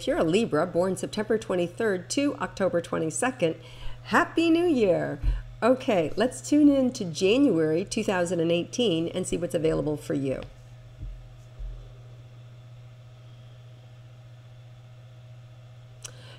if you're a Libra born September 23rd to October 22nd, Happy New Year. Okay, let's tune in to January 2018 and see what's available for you.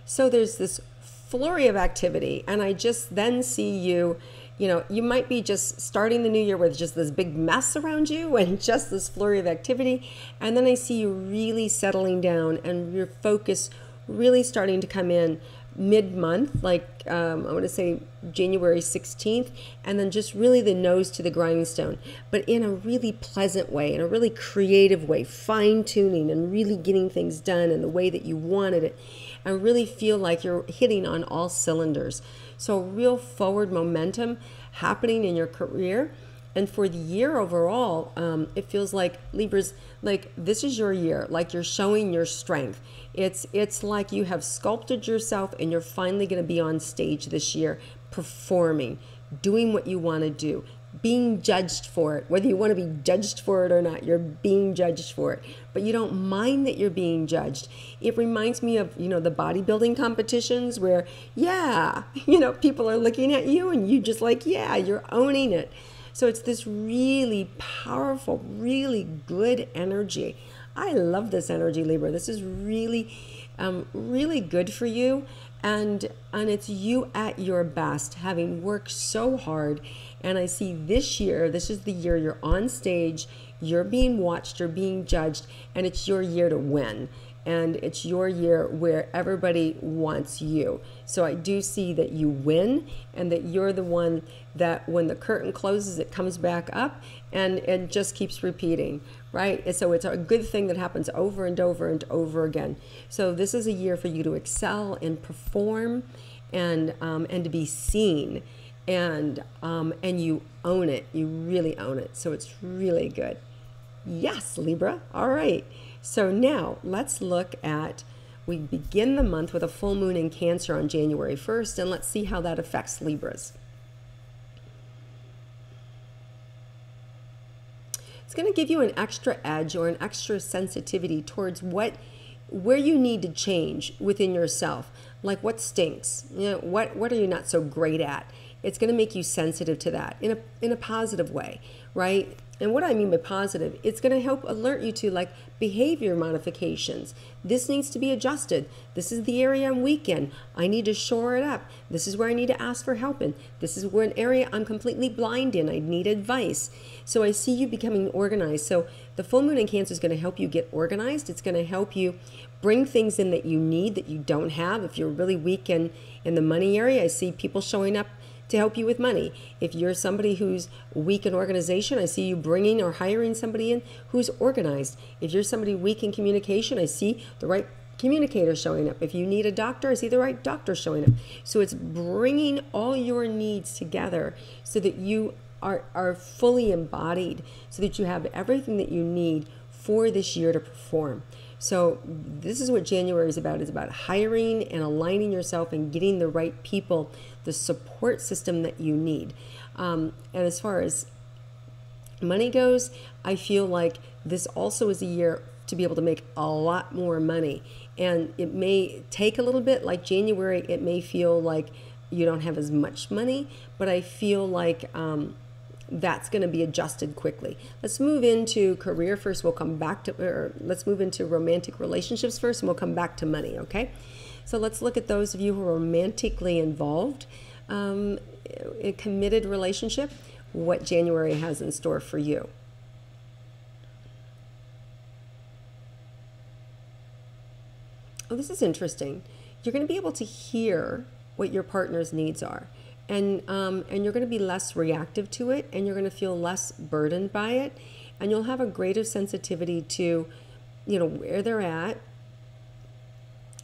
So there's this flurry of activity, and I just then see you, you might be just starting the new year with just this big mess around you and just this flurry of activity, and then I see you really settling down and your focus really starting to come in mid-month, like I want to say January 16th, and then just really the nose to the grindstone, but in a really pleasant way, in a really creative way, fine-tuning and really getting things done in the way that you wanted it. I really feel like you're hitting on all cylinders. So real forward momentum happening in your career. And for the year overall, it feels like Libra's, like this is your year, like you're showing your strength. It's like you have sculpted yourself and you're finally going to be on stage this year, performing, doing what you want to do, being judged for it. Whether you want to be judged for it or not, you're being judged for it. But you don't mind that you're being judged. It reminds me of, the bodybuilding competitions where, people are looking at you and you just like, you're owning it. So it's this really powerful, really good energy. I love this energy, Libra. This is really, really good for you. And it's you at your best, having worked so hard. And I see this year, this is the year you're on stage, you're being watched, you're being judged, and it's your year to win. And it's your year where everybody wants you. So I do see that you win and that you're the one that when the curtain closes, it comes back up and it just keeps repeating, right? And so it's a good thing that happens over and over and over again. So this is a year for you to excel and perform and to be seen. And you own it. You really own it. So it's really good. Yes, Libra. All right. So now let's look at, we begin the month with a full moon in Cancer on January 1st, and let's see how that affects Libras. It's going to give you an extra edge or an extra sensitivity towards where you need to change within yourself. Like what stinks, what are you not so great at? It's going to make you sensitive to that in a positive way, right? And what I mean by positive, it's going to help alert you to like behavior modifications. This needs to be adjusted. This is the area I'm weak in. I need to shore it up. This is where I need to ask for help in. This is where an area I'm completely blind in. I need advice. So I see you becoming organized. So the full moon in Cancer is going to help you get organized. It's going to help you bring things in that you need that you don't have. If you're really weak in the money area, I see people showing up to help you with money. If you're somebody who's weak in organization, I see you bringing or hiring somebody in who's organized. If you're somebody weak in communication, I see the right communicator showing up. If you need a doctor, I see the right doctor showing up. So it's bringing all your needs together so that you are fully embodied, so that you have everything that you need for this year to perform. So this is what January is about. It's about hiring and aligning yourself and getting the right people, the support system that you need. And as far as money goes, I feel like this also is a year to be able to make a lot more money. And it may take a little bit, like January, it may feel like you don't have as much money, but I feel like that's going to be adjusted quickly. Let's move into career first. We'll come back to, or let's move into romantic relationships first, and we'll come back to money, okay? So let's look at those of you who are romantically involved, in a committed relationship, what January has in store for you. Oh, this is interesting. You're going to be able to hear what your partner's needs are. And you're going to be less reactive to it, and you're going to feel less burdened by it, and you'll have a greater sensitivity to, where they're at,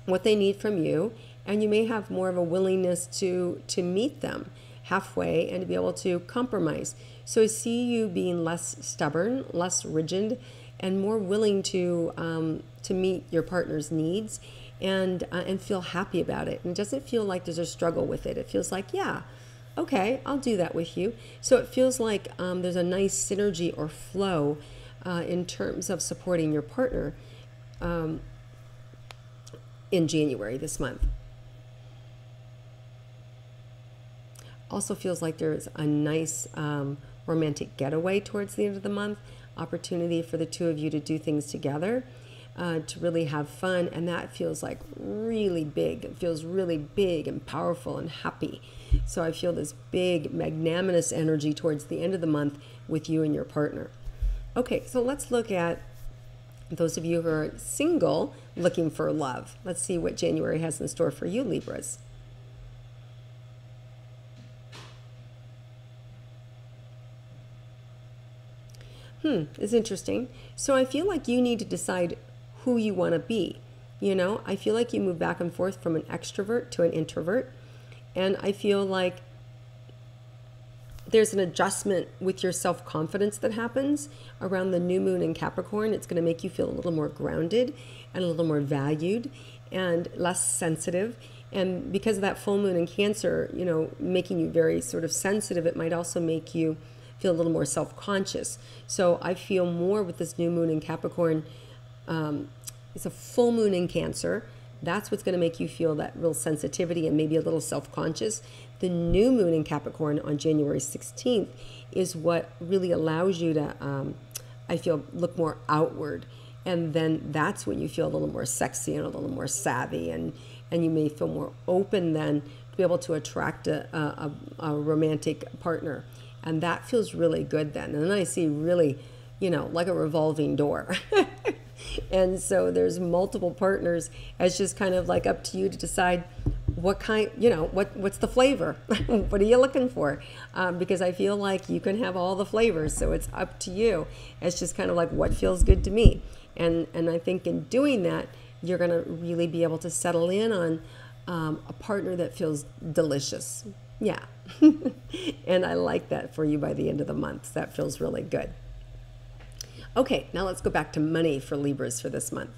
what they need from you, and you may have more of a willingness to meet them halfway and to be able to compromise. So I see you being less stubborn, less rigid, and more willing to meet your partner's needs and feel happy about it. And it doesn't feel like there's a struggle with it. It feels like, yeah, okay, I'll do that with you. So it feels like there's a nice synergy or flow in terms of supporting your partner. in January this month. Also feels like there's a nice romantic getaway towards the end of the month, opportunity for the two of you to do things together, to really have fun, and that feels like really big. It feels really big and powerful and happy. So I feel this big magnanimous energy towards the end of the month with you and your partner. Okay, so let's look at those of you who are single looking for love. Let's see what January has in store for you, Libras. It's interesting. So I feel like you need to decide who you want to be. You know, I feel like you move back and forth from an extrovert to an introvert. And I feel like there's an adjustment with your self-confidence that happens around the new moon in Capricorn. It's going to make you feel a little more grounded and a little more valued and less sensitive. And because of that full moon in Cancer, you know, making you very sort of sensitive, it might also make you feel a little more self-conscious. So I feel more with this new moon in Capricorn. It's a full moon in Cancer. That's what's going to make you feel that real sensitivity and maybe a little self-conscious. The new moon in Capricorn on January 16th is what really allows you to, I feel, look more outward. And then that's when you feel a little more sexy and a little more savvy. And you may feel more open then to be able to attract a romantic partner. And that feels really good then. And then I see really, you know, like a revolving door. And so there's multiple partners. It's just kind of like up to you to decide what kind, you know, what's the flavor? What are you looking for? Because I feel like you can have all the flavors. So it's up to you. It's just kind of like what feels good to me. And I think in doing that, you're going to really be able to settle in on a partner that feels delicious. Yeah. And I like that for you by the end of the month. That feels really good. Okay, now let's go back to money for Libras for this month.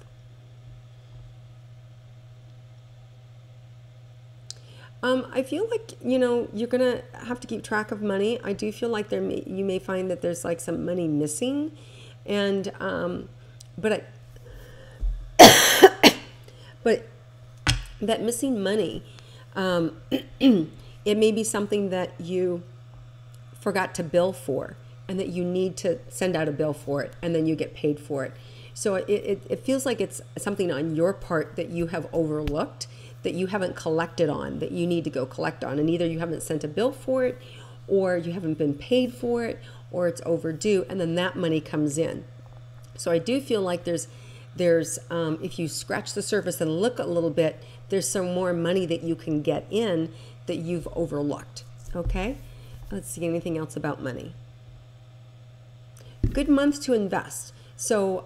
I feel like, you know, you're going to have to keep track of money. I do feel like you may find that there's like some money missing. And, but that missing money, it may be something that you forgot to bill for and that you need to send out a bill for it and then you get paid for it. So it feels like it's something on your part that you have overlooked, that you haven't collected on, that you need to go collect on. And either you haven't sent a bill for it, or you haven't been paid for it, or it's overdue, and then that money comes in. So I do feel like there's if you scratch the surface and look a little bit, there's some more money that you can get in that you've overlooked. Okay? Let's see, anything else about money? Good month to invest. So,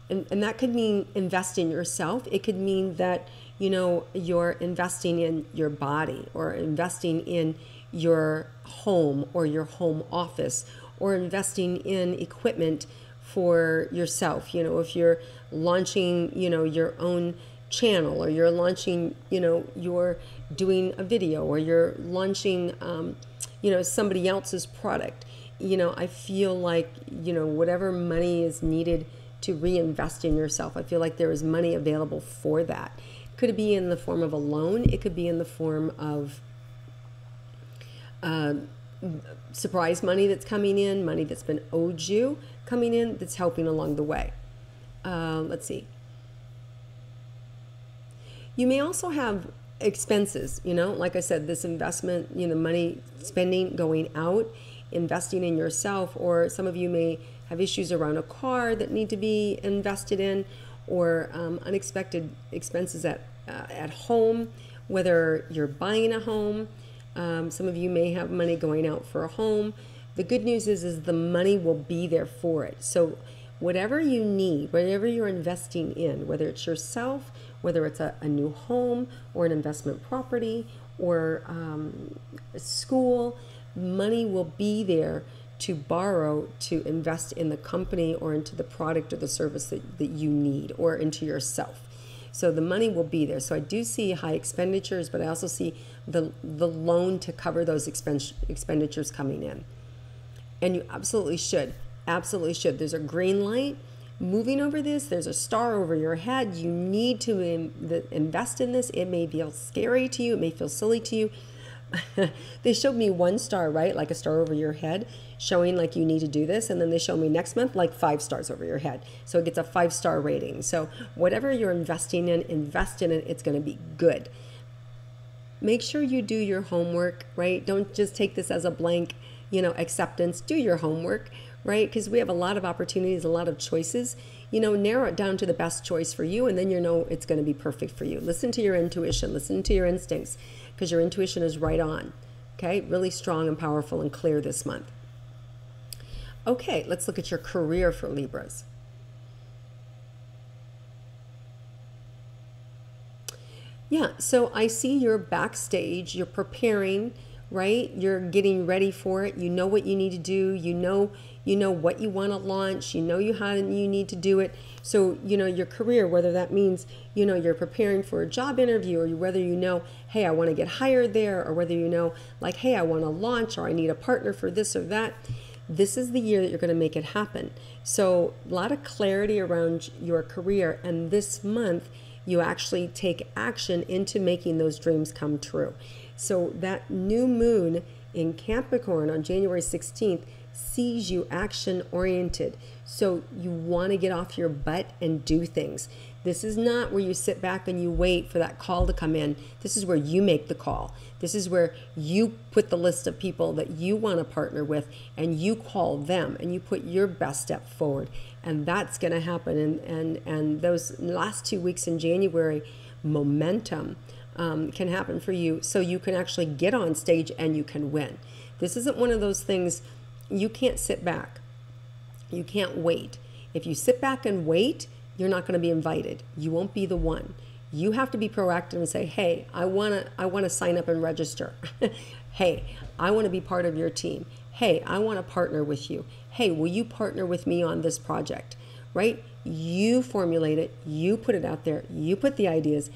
and that could mean invest in yourself. It could mean that, you know, you're investing in your body, or investing in your home or your home office, or investing in equipment for yourself. You know, if you're launching, you know, your own channel, or you're launching, you know, you're doing a video, or you're launching, you know, somebody else's product. You know, I feel like, you know, whatever money is needed to reinvest in yourself, I feel like there is money available for that. It could be in the form of a loan. It could be in the form of surprise money that's coming in, money that's been owed you coming in, that's helping along the way. Let's see. You may also have expenses, you know, like I said, this investment, you know, money spending, going out, investing in yourself, or some of you may have issues around a car that need to be invested in, or unexpected expenses at home, whether you're buying a home. Some of you may have money going out for a home. The good news is the money will be there for it. So whatever you need, whatever you're investing in, whether it's yourself, whether it's a new home or an investment property or a school, money will be there to borrow, to invest in the company or into the product or the service that you need, or into yourself. So the money will be there. So I do see high expenditures, but I also see the loan to cover those expenditures coming in. And you absolutely should. Absolutely should. There's a green light. moving over this. There's a star over your head. You need to invest in this. It may feel scary to you. It may feel silly to you. They showed me one star, right? Like a star over your head, showing like you need to do this. And then they show me next month, like 5 stars over your head. So it gets a 5-star rating. So whatever you're investing in, invest in it. It's going to be good. Make sure you do your homework, right? Don't just take this as a blank, acceptance. Do your homework, right? Because we have a lot of opportunities, a lot of choices. Narrow it down to the best choice for you, and then it's going to be perfect for you. Listen to your intuition, listen to your instincts, because your intuition is right on. Okay, really strong and powerful and clear this month. Okay, let's look at your career for Libras. Yeah, so I see you're backstage, you're preparing, right? You're getting ready for it. You know what you need to do. You know what you want to launch. You know how you need to do it. So, your career, whether that means, you're preparing for a job interview, or whether hey, I want to get hired there, or whether like, hey, I want to launch, or I need a partner for this or that. This is the year that you're going to make it happen. So a lot of clarity around your career, and this month you actually take action into making those dreams come true. So that new moon in Capricorn on January 16th sees you action oriented. So you want to get off your butt and do things. This is not where you sit back and you wait for that call to come in. This is where you make the call. This is where you put the list of people that you want to partner with, and you call them and you put your best step forward. And that's going to happen. And those last 2 weeks in January, momentum can happen for you, so you can actually get on stage and you can win. This isn't one of those things. You can't sit back. You can't wait. If you sit back and wait, you're not going to be invited. You won't be the one. You have to be proactive and say, hey, I want to sign up and register. Hey, I want to be part of your team. Hey, I want to partner with you. Hey, will you partner with me on this project? Right? You formulate it. You put it out there. You put the ideas.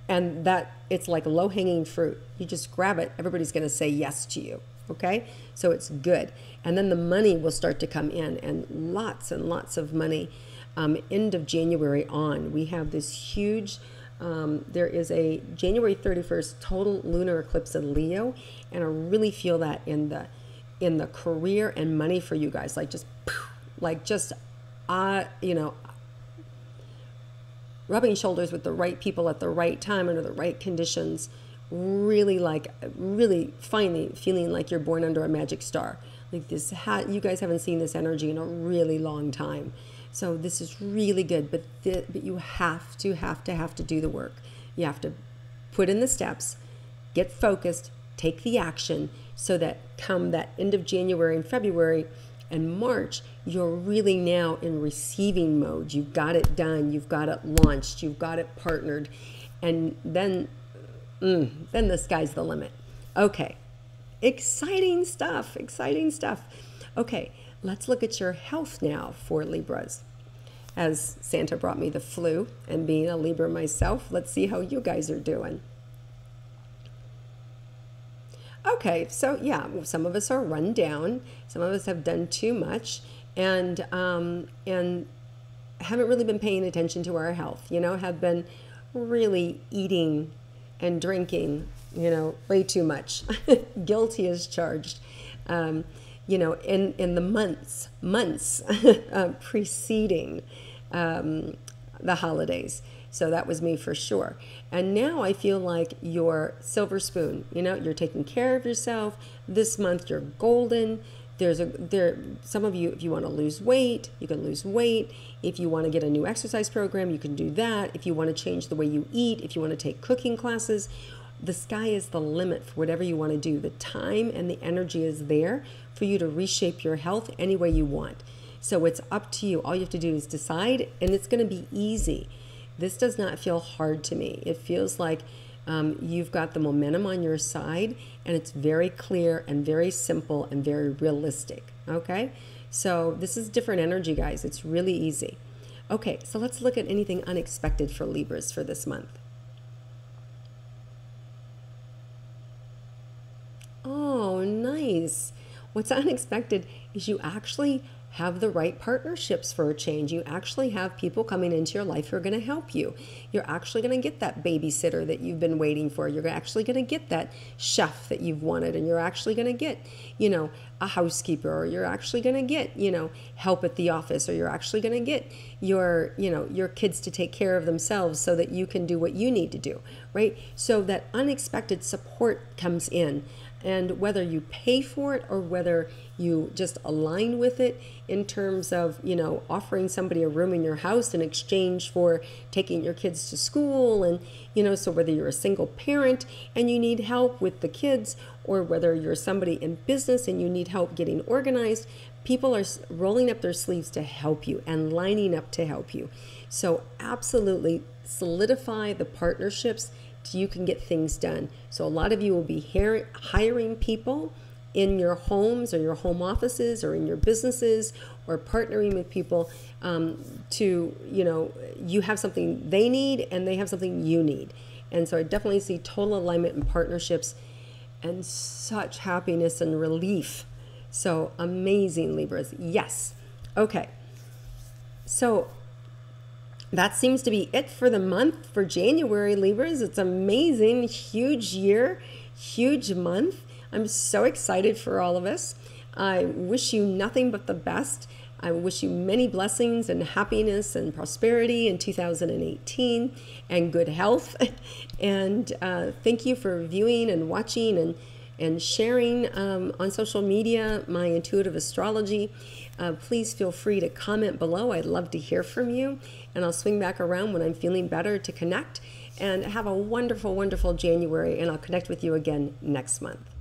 And that it's like low-hanging fruit. You just grab it. Everybody's going to say yes to you. Okay? So it's good. And then the money will start to come in, and lots of money. End of January on, we have this huge, there is a January 31st total lunar eclipse in Leo, and I really feel that in the career and money for you guys, rubbing shoulders with the right people at the right time under the right conditions, really finally feeling like you're born under a magic star. Like this, you guys haven't seen this energy in a really long time. So this is really good, but you have to do the work. You have to put in the steps, get focused, take the action, so that come that end of January and February and March, you're really now in receiving mode. You've got it done, you've got it launched, you've got it partnered, and then the sky's the limit. Okay, exciting stuff. Okay, let's look at your health now for Libras. As Santa brought me the flu, and being a Libra myself, let's see how you guys are doing. Okay, so yeah, some of us are run down. Some of us have done too much, and haven't really been paying attention to our health. Have been really eating and drinking, way too much. Guilty as charged. In the months preceding the holidays. So that was me for sure. And now I feel like you're silver spoon. You're taking care of yourself. This month you're golden. Some of you, if you want to lose weight, you can lose weight. If you want to get a new exercise program, you can do that. If you want to change the way you eat, if you want to take cooking classes, the sky is the limit for whatever you want to do. The time and the energy is there for you to reshape your health any way you want. So it's up to you. All you have to do is decide, and it's going to be easy. This does not feel hard to me. It feels like you've got the momentum on your side, and it's very clear and very simple and very realistic. Okay? So this is different energy, guys. It's really easy. Okay, so let's look at anything unexpected for Libras for this month. Oh, nice. What's unexpected is you actually have the right partnerships for a change. You actually have people coming into your life who are going to help you. You're actually going to get that babysitter that you've been waiting for. You're actually going to get that chef that you've wanted, and you're actually going to get, a housekeeper, or you're actually going to get, help at the office, or you're actually going to get your kids to take care of themselves so that you can do what you need to do, right? So that unexpected support comes in. And whether you pay for it or whether you just align with it in terms of, offering somebody a room in your house in exchange for taking your kids to school. And, so whether you're a single parent and you need help with the kids, or whether you're somebody in business and you need help getting organized, people are rolling up their sleeves to help you and lining up to help you. So absolutely solidify the partnerships so you can get things done. So a lot of you will be hiring people in your homes or your home offices or in your businesses, or partnering with people to, you have something they need and they have something you need. And so I definitely see total alignment and partnerships and such happiness and relief. So amazing, Libras. Yes. Okay. So that seems to be it for the month for January, Libras. It's amazing. Huge year, huge month. I'm so excited for all of us. I wish you nothing but the best. I wish you many blessings and happiness and prosperity in 2018 and good health. And thank you for viewing and watching and sharing on social media my intuitive astrology. Please feel free to comment below. I'd love to hear from you. And I'll swing back around when I'm feeling better to connect. And have a wonderful, wonderful January. And I'll connect with you again next month.